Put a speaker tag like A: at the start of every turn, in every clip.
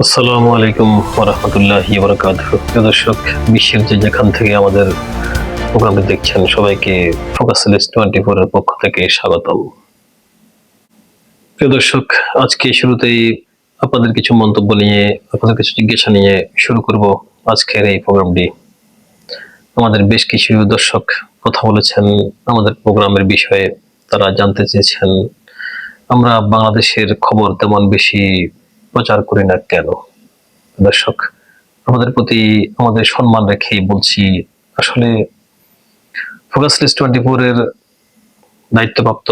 A: আসসালামু আলাইকুম ওয়া রাহমাতুল্লাহি ওয়া বারাকাতুহু। প্রিয় দর্শক, বিশ্বের যেখান থেকে আমাদের প্রোগ্রামটি দেখছেন সবাইকে ফোকাস লিস্ট 24 এর পক্ষ থেকে স্বাগতম। প্রিয় দর্শক, আজকে শুরুতেই আপনাদের কিছু মন্তব্য নিয়ে, আপনাদের কিছু জিজ্ঞাসা নিয়ে শুরু করব আজকের এই প্রোগ্রামটি। আমাদের বেশ কিছু দর্শক কথা বলেছেন আমাদের প্রোগ্রামের বিষয়ে। তারা জানতে চেয়েছেন আমরা বাংলাদেশের খবর তেমন বেশি প্রচার করি না কেন। দর্শক, আমাদের প্রতি আমাদের সম্মান রেখে বলছি, আসলে ফোকাস লিস্ট 24 এর দায়িত্বপ্রাপ্ত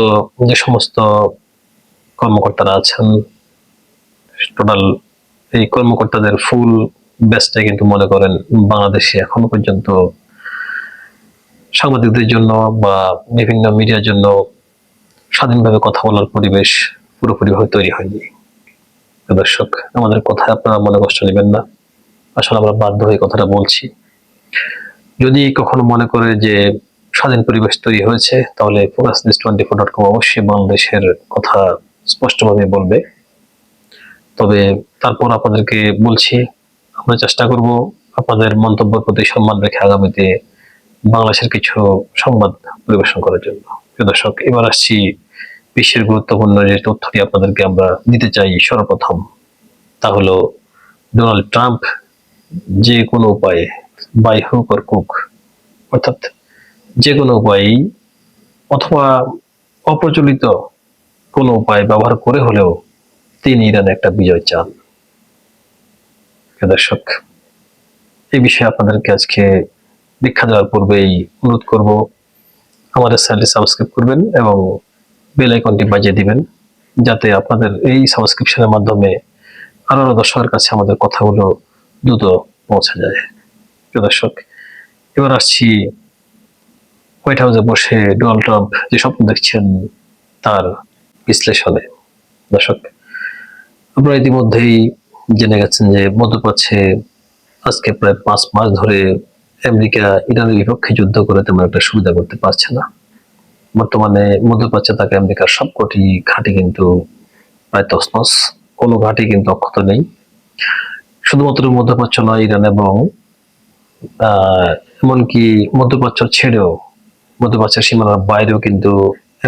A: যে সমস্ত কর্মকর্তারা আছেন, টোটাল এই কর্মকর্তাদের ফুল ব্যাচটা কিন্তু মনে করেন বাংলাদেশে এখনো পর্যন্ত সাংবাদিকদের জন্য বা বিভিন্ন মিডিয়ার জন্য স্বাধীনভাবে কথা বলার পরিবেশ পুরোপুরিভাবে তৈরি হয়নি। দর্শক, আমাদের কথায় আপনারা মনে কষ্ট নেবেন না, আসলে আমরা বাধ্য হয়ে কথাটা বলছি। যদি কখনো মনে করে যে স্বাধীন পরিবেশ তৈরি হয়েছে, তাহলে focusnews24.com অবশ্যই বাংলাদেশের কথা স্পষ্টভাবে বলবে। তবে তারপর আপনাদেরকে বলছি, আমরা চেষ্টা করব আপনাদের মন্তব্যের প্রতি সম্মান রেখে আগামীতে বাংলাদেশের কিছু সংবাদ পরিবেশন করার জন্য। প্রিয় দর্শক, এবার আসছি বিশ্বের গুরুত্বপূর্ণ যে তথ্যটি আপনাদেরকে আমরা দিতে চাই সর্বপ্রথম, তা হলো ডোনাল্ড ট্রাম্প যে কোনো উপায়ে, বাই হুক অর কুক, অর্থাৎ যে কোনো উপায়েই অথবা অপ্রচলিত কোনো উপায় ব্যবহার করে হলেও তিনি ইরানে একটা বিজয় চান। দর্শক, এই বিষয়ে আপনাদেরকে আজকে দীক্ষা দেওয়ার পূর্বেই অনুরোধ করব, আমাদের চ্যানেলটি সাবস্ক্রাইব করবেন এবং বেল আইকনটি বাজিয়ে দিবেন, যাতে আপনাদের এই সাবস্ক্রিপশনের মাধ্যমে আরো দর্শকের কাছে আমাদের কথাগুলো দ্রুত পৌঁছে যায়। দর্শক, এবার আসছি হোয়াইট হাউসে বসে ডোনাল্ড ট্রাম্প যে স্বপ্ন দেখছেন তার বিশ্লেষণে। দর্শক, আপনারা ইতিমধ্যেই জেনে গেছেন যে মধ্যপ্রাচ্যে আজকে প্রায় 5 মাস ধরে আমেরিকা ইরানের বিপক্ষে যুদ্ধ করে তেমন একটা সুবিধা করতে পারছে না। বর্তমানে মধ্যপ্রাচ্যে তাকে আমেরিকার সবকটি ঘাঁটি কিন্তু প্রায় তছনছ, কোনো ঘাঁটি কিন্তু অক্ষত নেই। শুধুমাত্র মধ্যপ্রাচ্য নয়, ইরান এবং এমনকি মধ্যপ্রাচ্য ছেড়েও মধ্যপ্রাচ্যের সীমানার বাইরেও কিন্তু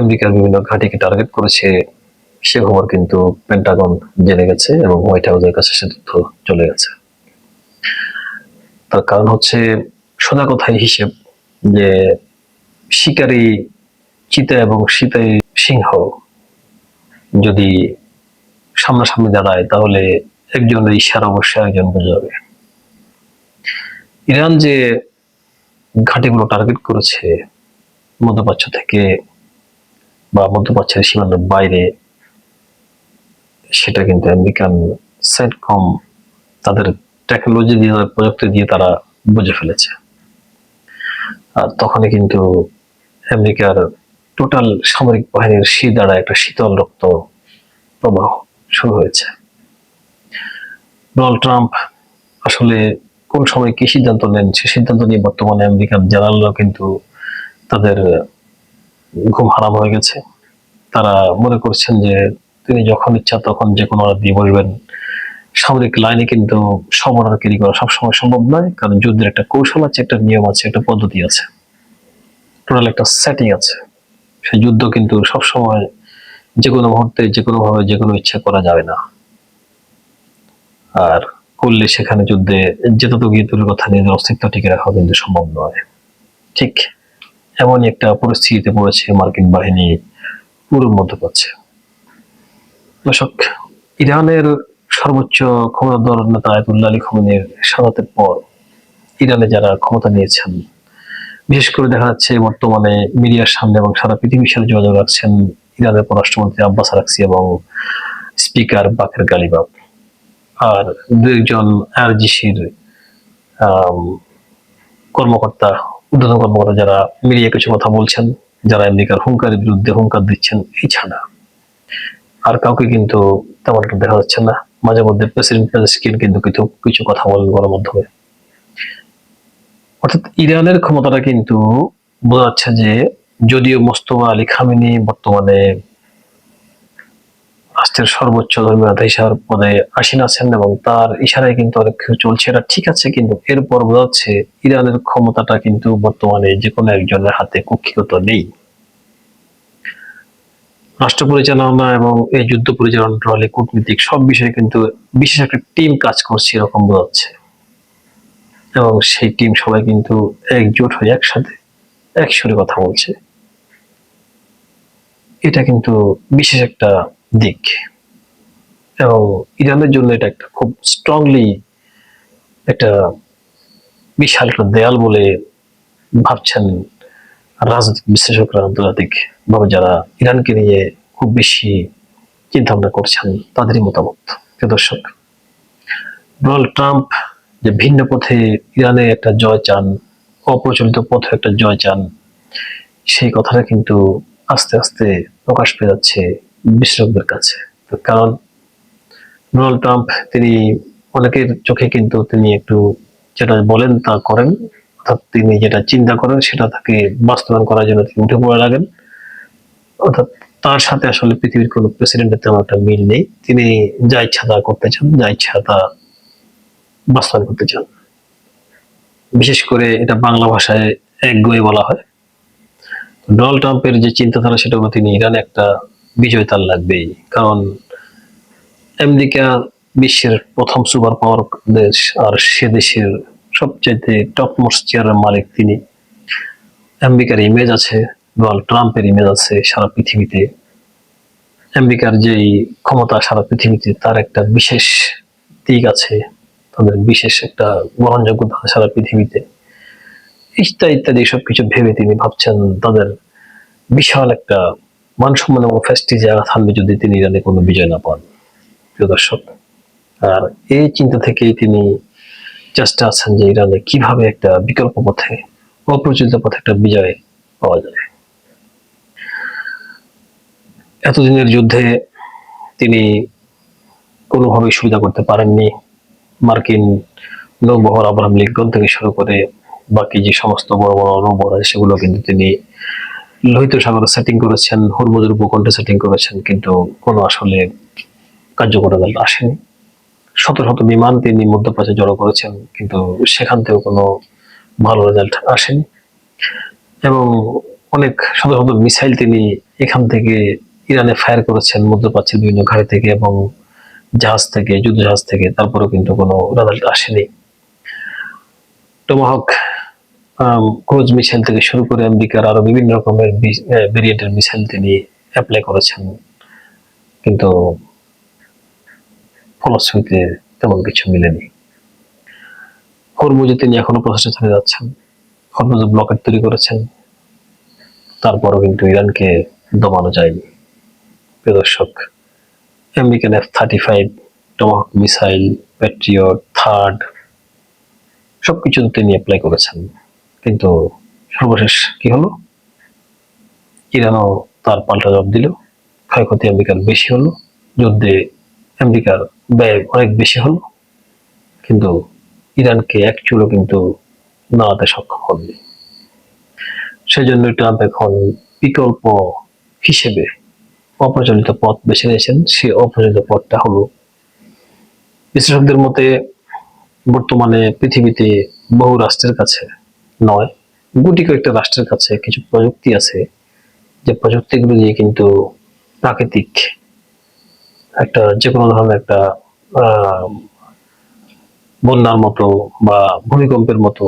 A: আমেরিকার বিভিন্ন ঘাঁটিকে টার্গেট করেছে, সে খবর কিন্তু পেন্টাগন জেনে গেছে এবং হোয়াইট হাউসের কাছে সে তথ্য চলে গেছে। তার কারণ হচ্ছে সোজা কথায় হিসেব, যে শিকারী চিতা এবং সীতাই সিংহ যদি সামনাসামনি দাঁড়ায়, তাহলে একজনের ইশারা অবশ্যই একজন বোঝাবে। ইরান যে ঘাঁটিগুলো টার্গেট করেছে মধ্যপ্রাচ্য থেকে বা মধ্যপ্রাচ্যের সীমানার বাইরে, সেটা কিন্তু আমেরিকান সেন্টকম তাদের টেকনোলজি দিয়ে, প্রযুক্তি দিয়ে তারা বুঝে ফেলেছে। আর তখনই কিন্তু আমেরিকার টোটাল সামরিক বাহিনীর শিরদাঁড়া একটা শীতল রক্ত প্রবাহ শুরু হয়েছে। ডোনাল্ড ট্রাম্প আসলে কোন সময় কি সিদ্ধান্ত নেন, সে সিদ্ধান্ত নিয়ে বর্তমানে আমেরিকান জেনারেলরাও কিন্তু তাদের ঘুম হারাম হয়ে গেছে। তারা মনে করছেন যে তিনি যখন ইচ্ছা তখন যে কোনো অর্ডার দিয়ে বসবেন। সামরিক লাইনে কিন্তু সব অর্ডার ক্যারি করা সবসময় সম্ভব নয়, কারণ যুদ্ধের একটা কৌশল আছে, একটা নিয়ম আছে, একটা পদ্ধতি আছে, টোটাল একটা সেটিং আছে। সেই যুদ্ধ কিন্তু সবসময় যে কোনো মুহূর্তে যে কোনো ভাবে যে কোনো ইচ্ছা করা যাবে না, আর করলে সেখানে যুদ্ধে যেত তো গিয়ে দূরের কথা, নিজের অস্তিত্ব টিকে রাখা কিন্তু সম্ভব নয়। ঠিক এমনই একটা পরিস্থিতিতে পড়েছে মার্কিন বাহিনী পুরো মধ্যপ্রাচ্যে। দর্শক, ইরানের সর্বোচ্চ ক্ষমতাধর নেতা আয়াতুল্লাহ আলী খামেনির শাহাদাতের পর ইরানে যারা ক্ষমতা নিয়েছেন, বিশেষ করে দেখা যাচ্ছে বর্তমানে মিডিয়ার সামনে এবং সারা পৃথিবীর সাথে যোগাযোগ রাখছেন ইরানের পররাষ্ট্রমন্ত্রী আব্বাস আরাকচি এবং স্পিকার বাকের গালিবাফ, আর দু একজন আরজিসির কর্মকর্তা, ঊর্ধ্বতন কর্মকর্তা যারা মিডিয়া কিছু কথা বলছেন, যারা আমেরিকার হুঙ্কারের বিরুদ্ধে হুঙ্কার দিচ্ছেন। এই ছাড়া আর কাউকে কিন্তু তেমন একটা দেখা যাচ্ছে না। মাঝে মধ্যে প্রেসিডেন্ট পেজেশকিয়ান কিন্তু কিছু কথা বলেন গণমাধ্যমে। অর্থাৎ ইরানের ক্ষমতাটা কিন্তু বোঝা যাচ্ছে যে, যদিও মোস্তফা আলী খামেনি বর্তমানে রাষ্ট্রের সর্বোচ্চ ধর্মীয় নেতা হিসাবে পদে আসীন আছেন এবং তার ইশারায় কিন্তু অনেক কিছু চলছে, এটা ঠিক আছে, কিন্তু এরপর বোঝা যাচ্ছে ইরানের ক্ষমতাটা কিন্তু বর্তমানে যে কোনো একজনের হাতে কক্ষিগত নেই। রাষ্ট্র পরিচালনা এবং এই যুদ্ধ পরিচালনা প্রণালী, কূটনীতিক সব বিষয়ে কিন্তু বিশেষ একটা টিম কাজ করছে এরকম বোঝা যাচ্ছে, এবং সেই টিম সবাই কিন্তু একজোট হয়ে একসাথে একসঙ্গে কথা বলছে। এটা কিন্তু বিশেষ একটা দিক, এবং ইরানের জন্য এটা একটা খুব স্ট্রংলি একটা বিশাল একটা দেয়াল বলে ভাবছেন রাজনৈতিক বিশ্লেষকরা, আন্তর্জাতিক ভাবে যারা ইরানকে নিয়ে খুব বেশি চিন্তা ভাবনা করছেন, তাদেরই মতামত। প্রিয় দর্শক, ডোনাল্ড ট্রাম্প যে ভিন্ন পথে ইরানে একটা জয় চান, অপ্রচলিত পথে একটা জয় চান, সেই কথাটা কিন্তু আস্তে আস্তে প্রকাশ পেয়ে যাচ্ছে বিশ্লেষকদের কাছে। কারণ ডোনাল্ড ট্রাম্প তিনি অনেকের চোখে কিন্তু তিনি একটু যেটা বলেন তা করেন, অর্থাৎ তিনি যেটা চিন্তা করেন সেটা তাকে বাস্তবায়ন করার জন্য তিনি উঠে পড়ে লাগেন। অর্থাৎ তার সাথে আসলে পৃথিবীর কোনো প্রেসিডেন্টের তেমন একটা মিল নেই। তিনি যা ইচ্ছা তা করতে চান, যা ইচ্ছা তা বাস্তবায়ন করতে চান। বিশেষ করে এটা বাংলা ভাষায় একগুঁয়ে বলা হয়। ডোনাল্ড ট্রাম্পের যে চিন্তাধারা, সেটা হলো তিনি ইরানে একটা বিজয় তার লাগবেই। কারণ আমেরিকা বিশ্বের প্রথম সুপার পাওয়ার দেশ, আর সে দেশের সবচাইতে টপ মোস্ট চেয়ারের মালিক তিনি। আমেরিকার ইমেজ আছে, ডোনাল্ড ট্রাম্পের ইমেজ আছে সারা পৃথিবীতে। আমেরিকার যেই ক্ষমতা সারা পৃথিবীতে, তার একটা বিশেষ দিক আছে, তাদের বিশেষ একটা গ্রহণযোগ্যতা সারা পৃথিবীতে। ইত্যাদি ইত্যাদি সবকিছু ভেবে তিনি ভাবছেন তাদের বিশাল একটা মান সম্মান এবং ফেস্টিজে আঘাত হানবে যদি তিনি ইরানে কোনো বিজয় না পান। প্রিয় দর্শক, আর এই চিন্তা থেকেই তিনি চেষ্টা আছেন যে ইরানে কিভাবে একটা বিকল্প পথে, অপ্রচলিত পথে একটা বিজয় পাওয়া যায়। এতদিনের যুদ্ধে তিনি কোনোভাবেই সুবিধা করতে পারেননি। মার্কিন নৌবহর আব্রাহাম লিঙ্কন থেকে শুরু করে বাকি যে সমস্ত বড় বড় নৌবহর আছে, সেগুলো কিন্তু তিনি লোহিত সাগরে সেটিং করেছেন, হরমুজের উপকণ্ঠে সেটিং করেছেন, কিন্তু কোনো আসলে কার্যকর রেজাল্ট আসেনি। শত শত বিমান তিনি মধ্যপ্রাচ্যে জড়ো করেছেন, কিন্তু সেখান থেকেও কোনো ভালো রেজাল্ট আসেনি। এবং অনেক শত শত মিসাইল তিনি এখান থেকে ইরানে ফায়ার করেছেন মধ্যপ্রাচ্যের বিভিন্ন ঘাঁটি থেকে এবং জাহাজ থেকে, যুদ্ধ জাহাজ থেকে, তারপরেও কিন্তু কোনো রেজাল্ট আসেনি। টমাহক ক্রুজ মিসাইল থেকে শুরু করে আমেরিকার আরো বিভিন্ন রকমের ভেরিয়েন্টের মিসাইল তিনি অ্যাপ্লাই করেছেন, কিন্তু ফলশ্রুতিতে তেমন কিছু মিলেনি। হরমুজে তিনি এখনো প্রচেষ্টা চালিয়ে যাচ্ছেন, হরমুজে ব্লকেট তৈরি করেছেন, তারপরও কিন্তু ইরানকে দমানো যায়নি। প্রিয় দর্শক, American F-35, Tomahawk missile, Patriot, third সবকিছু তিনি অ্যাপ্লাই করেছেন, কিন্তু সর্বশেষ কি হলো? ইরানও তার পাল্টা জবাব দিল। ক্ষয়ক্ষতি আমেরিকার বেশি হলো, যুদ্ধে আমেরিকার ব্যয় অনেক বেশি হলো, কিন্তু ইরানকে এক চুলও কিন্তু নাড়াতে সক্ষম হননি। সেই জন্য ট্রাম্প এখন বিকল্প হিসেবে অপ্রচলিত পথ বেছে নিয়েছেন। সেই অপ্রচলিত পথটা হলো, বিশ্লেষকদের মতে বর্তমানে পৃথিবীতে বহু রাষ্ট্রের কাছে নয়, গুটি কয়েকটা রাষ্ট্রের কাছে কিছু প্রযুক্তি আছে, যে প্রযুক্তিগুলো দিয়ে কিন্তু প্রাকৃতিক একটা যে কোনো ধরনের একটা বন্যার মতো বা ভূমিকম্পের মতো,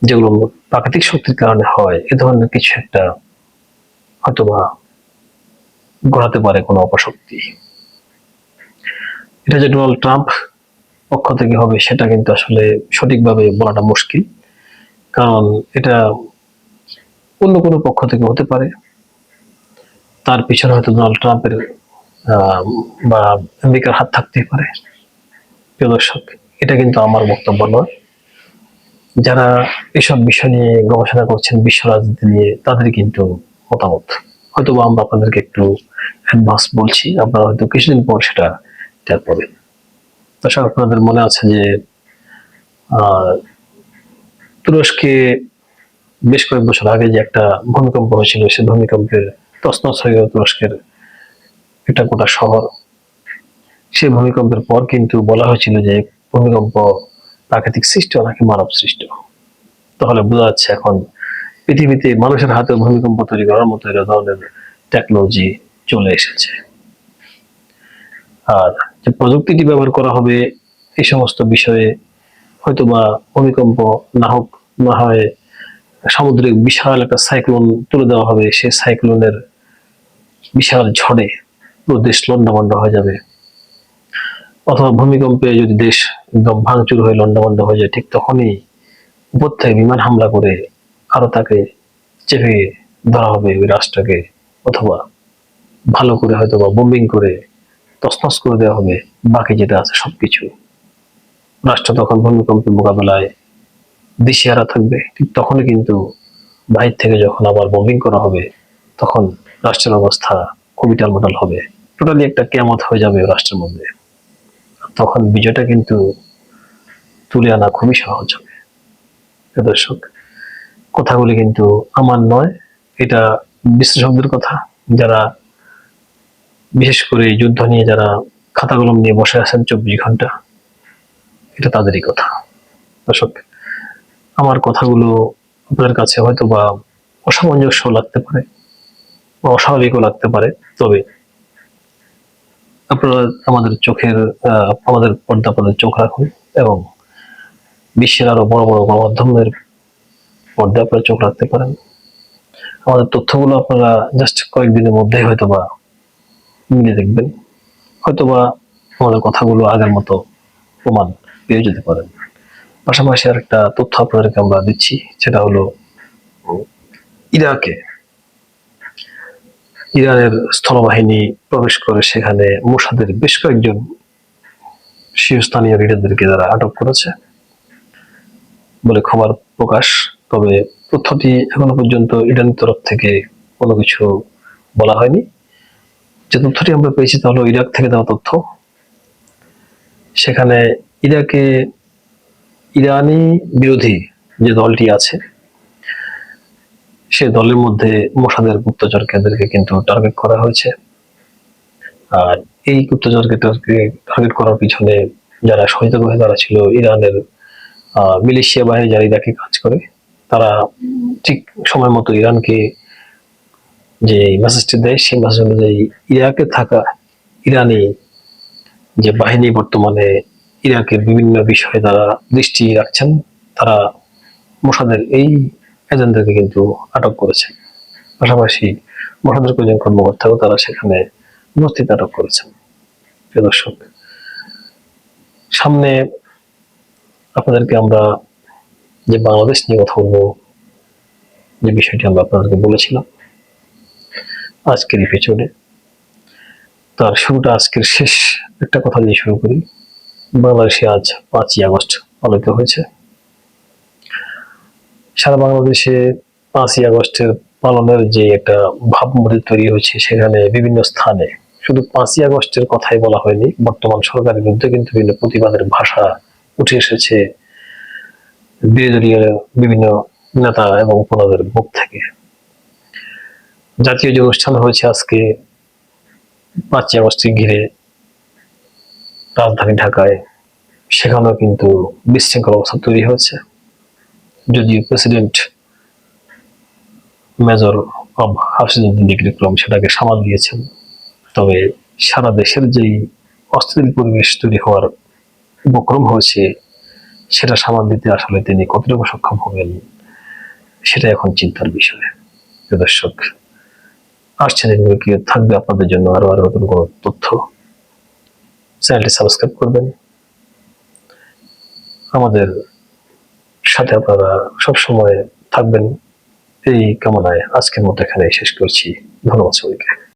A: যেগুলো প্রাকৃতিক শক্তির কারণে হয়, এ ধরনের কিছু একটা হয়তোবা ঘটাতে পারে কোনো অপশক্তি। এটা যে ডোনাল্ড ট্রাম্প পক্ষ থেকে হবে সেটা কিন্তু আসলে সঠিকভাবে বলাটা মুশকিল, কারণ এটা অন্য কোনো পক্ষ থেকে হতে পারে। তার পিছনে হয়তো ডোনাল্ড ট্রাম্পের বা আমেরিকার হাত থাকতেই পারে। প্রিয় দর্শক, এটা কিন্তু আমার বক্তব্য নয়। যারা এসব বিষয় নিয়ে গবেষণা করছেন, বিশ্ব রাজনীতি নিয়ে, তাদের কিন্তু মতামত। হয়তো আমরা আপনাদেরকে একটু অ্যাডভান্স বলছি, আপনারা হয়তো কিছুদিন পর সেটা টের পাবেন। দর্শক, আপনাদের মনে আছে যে তুরস্কে বেশ কয়েক বছর আগে যে একটা ভূমিকম্প হয়েছিল, সে ভূমিকম্পের তছনছ হয়ে গেল তুরস্কের একটা গোটা শহর। সেই ভূমিকম্পের পর কিন্তু বলা হয়েছিল যে ভূমিকম্প প্রাকৃতিক সৃষ্ট নাকি মানব সৃষ্ট। তাহলে বোঝা যাচ্ছে এখন পৃথিবীতে মানুষের হাতে ভূমিকম্প তৈরি করার মতো এর ধরনের টেকনোলজি চলে এসেছে। আর যে প্রযুক্তিটি ব্যবহার করা হবে এই সমস্ত বিষয়ে, হয়তোবা ভূমিকম্প না হোক, না হয় সামুদ্রিক বিশাল একটা সাইক্লোন তুলে দেওয়া হবে, সেই সাইক্লোনের বিশাল ঝড়ে পুরো দেশ লন্ডভন্ড হয়ে যাবে। অথবা ভূমিকম্পে যদি দেশ একদম ভাঙচুর হয়ে লন্ডভন্ড হয়ে যায়, ঠিক তখনই উপর থেকে বিমান হামলা করে আরো তাকে চেপে ধরা হবে ওই রাষ্ট্রকে, অথবা ভালো করে হয়তো বা বোম্বিং করে তছনছ করে দেওয়া হবে বাকি যেটা আছে সবকিছু। রাষ্ট্র তখন ভূমিকম্পের মোকাবেলায় দিশেহারা থাকবে। ঠিক তখনই কিন্তু বাহির থেকে যখন আবার বোম্বিং করা হবে, তখন রাষ্ট্রের অবস্থা খুবই টালমাটাল হবে, টোটালি একটা কেয়ামত হয়ে যাবে রাষ্ট্রের মধ্যে। তখন বিজয়টা কিন্তু তুলে আনা খুবই সহজ হবে। দর্শক, কথাগুলি কিন্তু আমার নয়, এটা বিশ্লেষকদের কথা, যারা বিশেষ করে যুদ্ধ নিয়ে যারা খাতা কলম নিয়ে বসে আছেন 24 ঘন্টা, এটা তাদেরই কথা। দর্শক, আমার কথাগুলো আপনাদের কাছে হয়তো বা অসামঞ্জস্য লাগতে পারে বা অস্বাভাবিকও লাগতে পারে, তবে আপনারা আমাদের পর্দা আপনাদের চোখ রাখুন এবং বিশ্বের আরো বড় বড় গণমাধ্যমের পর্দা আপনারা চোখ রাখতে পারেন। আমাদের তথ্যগুলো আপনারা জাস্ট কয়েকদিনের মধ্যেই হয়তোবা মিলে দেখবেন, হয়তোবা আমাদের কথাগুলো আগের মতো প্রমাণ পেয়ে যেতে পারেন। পাশাপাশি আর একটা তথ্য আপনাদেরকে আমরা দিচ্ছি, সেটা হলো ইরানের স্থলবাহিনী প্রবেশ করে সেখানে মোসাদের বেশ কয়েকজন শীর্ষস্থানীয় লিডারদেরকে তারা আটক করেছে বলে খবর প্রকাশ। তবে তথ্যটি এখনো পর্যন্ত ইরানের তরফ থেকে কোনো কিছু বলা হয়নি। যে তথ্যটি আমরা পেয়েছি তা হলো ইরাক থেকে দেওয়া তথ্য। সেখানে ইরানি বিরোধী যে দলটি আছে, সে দলের মধ্যে মোসাদের গুপ্তচর কেন্দ্রকে কিন্তু টার্গেট করা হয়েছে। আর এই গুপ্তচরকে টার্গেট করার পিছনে যারা শহীদ হয়ে তারা ছিল ইরানের মিলিশিয়া বাহিনী, যারা ইরাকে কাজ করে। তারা ঠিক সময় মতো ইরানকে যে মেসেজটি দেয়, সেই মেসেজ অনুযায়ী ইরাকে থাকা ইরানি যে বাহিনী বর্তমানে ইরাকের বিভিন্ন বিষয়ে তারা দৃষ্টি রাখছেন, তারা মোসাদের এই এজেন্টদেরকে কিন্তু আটক করেছে। পাশাপাশি মোসাদের কয়েকজন কর্মকর্তাও তারা সেখানে উপস্থিত আটক করেছেন। প্রিয় দর্শক, সামনে আপনাদেরকে আমরা যে বাংলাদেশ নিয়ে কথা বলবো, যে বিষয়টি আমরা আপনাদেরকে বলেছিলাম আজকের এপিসোডে, তার শুরুটা আজকের শেষ একটা কথা দিয়ে শুরু করি। বাংলাদেশে আজ 5ই আগস্ট পালিত হয়েছে। সারা বাংলাদেশে 5ই আগস্টের পালনের যে একটা ভাবমূর্তি তৈরি হয়েছে, সেখানে বিভিন্ন স্থানে শুধু 5ই আগস্টের কথাই বলা হয়নি, বর্তমান সরকারের বিরুদ্ধে কিন্তু বিভিন্ন প্রতিবাদের ভাষা উঠে এসেছে বিরোধী দলীয় বিভিন্ন নেতা এবং উপনেতাদের মুখ থেকে। জাতীয় যে অনুষ্ঠান হয়েছে আজকে 5ই আগস্টকে ঘিরে রাজধানী ঢাকায়, সেখানেও কিন্তু বিশৃঙ্খল অবস্থা তৈরি হয়েছে। যদিও president major of Hafizuddin degree কলম সেটাকে সামাল দিয়েছেন, তবে সারা দেশের যেই অস্থির পরিবেশ তৈরি হওয়ার উপক্রম হয়েছে, সেটা সামাল দিতে আসলে তিনি কতটুকু সক্ষম হবেন, সেটা এখন চিন্তার বিষয়। দর্শক, আসছে দিনগুলো কি থাকবে আপনাদের জন্য আরো আরো নতুন কোনো তথ্য। চ্যানেলটি সাবস্ক্রাইব করবেন, আমাদের সাথে আপনারা সবসময় থাকবেন, এই কামনায় আজকের মতো এখানে শেষ করছি। ধন্যবাদ সবাইকে।